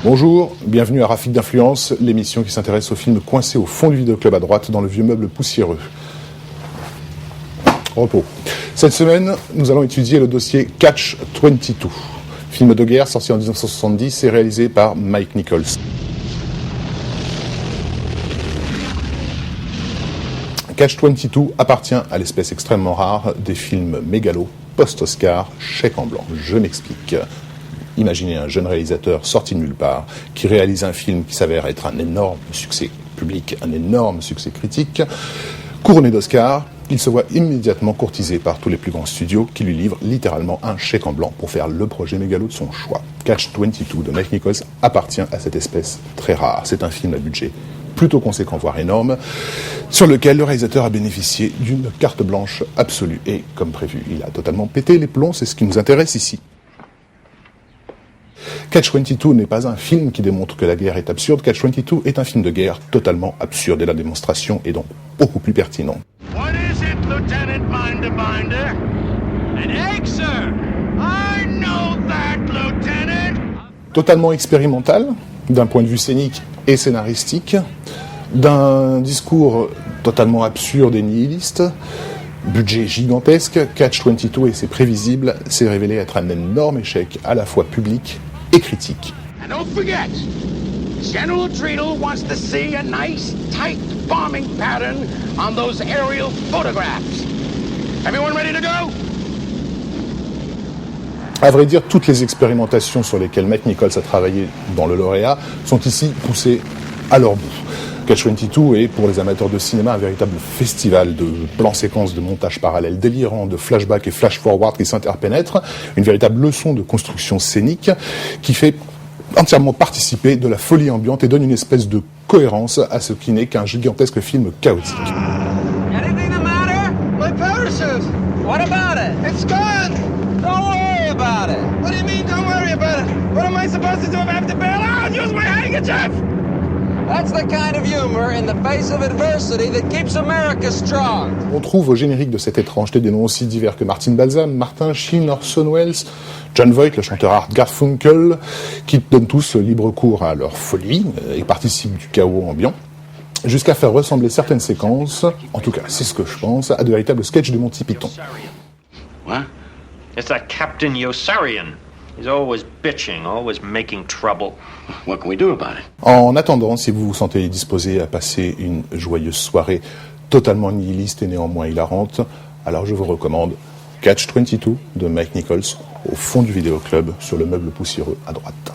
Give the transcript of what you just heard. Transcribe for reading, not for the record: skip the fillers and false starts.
Bonjour, bienvenue à Rafik d'Influence, l'émission qui s'intéresse aux films coincés au fond du vidéoclub à droite dans le vieux meuble poussiéreux. Repos. Cette semaine, nous allons étudier le dossier Catch-22, film de guerre sorti en 1970 et réalisé par Mike Nichols. Catch-22 appartient à l'espèce extrêmement rare des films mégalos, post-Oscar, chèque en blanc. Je m'explique. Imaginez un jeune réalisateur sorti de nulle part qui réalise un film qui s'avère être un énorme succès public, un énorme succès critique. Couronné d'Oscar, il se voit immédiatement courtisé par tous les plus grands studios qui lui livrent littéralement un chèque en blanc pour faire le projet mégalo de son choix. Catch-22 de Mike Nichols appartient à cette espèce très rare. C'est un film à budget plutôt conséquent, voire énorme, sur lequel le réalisateur a bénéficié d'une carte blanche absolue. Et comme prévu, il a totalement pété les plombs, c'est ce qui nous intéresse ici. Catch-22 n'est pas un film qui démontre que la guerre est absurde. Catch-22 est un film de guerre totalement absurde et la démonstration est donc beaucoup plus pertinente. What is it, Lieutenant Binder? An egg, sir. I know that, Lieutenant. Totalement expérimental, d'un point de vue scénique et scénaristique, d'un discours totalement absurde et nihiliste, budget gigantesque, Catch-22, et c'est prévisible, s'est révélé être un énorme échec à la fois public et critique. And don't forget, General Treadle wants to see a nice, tight bombing pattern on those aerial photographs. Everyone ready to go? À vrai dire, toutes les expérimentations sur lesquelles Mike Nichols a travaillé dans le lauréat sont ici poussées à leur bout. Catch-22 est, pour les amateurs de cinéma, un véritable festival de plans-séquences, de montages parallèles délirants, de flashbacks et flash-forward qui s'interpénètrent, une véritable leçon de construction scénique qui fait entièrement participer de la folie ambiante et donne une espèce de cohérence à ce qui n'est qu'un gigantesque film chaotique. Anything the matter? My parachute. What about it? It's gone. Don't worry about it. What do you mean, don't worry about it? What am I supposed to do if I have to bail out? Use my handkerchief! That's the kind of humor in the face of adversity that keeps America strong. On trouve au générique de cette étrangeté des noms aussi divers que Martin Balsam, Martin Sheen, Orson Welles, John Voight, le chanteur Art Garfunkel, qui donnent tous libre cours à leur folie et participent du chaos ambiant, jusqu'à faire ressembler certaines séquences, en tout cas c'est ce que je pense, à de véritables sketchs de Monty Python. What? It's that Captain Yossarian. He's always bitching, always making trouble. What can we do about it? En attendant, si vous vous sentez disposé à passer une joyeuse soirée totalement nihiliste et néanmoins hilarante, alors je vous recommande Catch-22 de Mike Nichols au fond du vidéoclub sur le meuble poussiéreux à droite.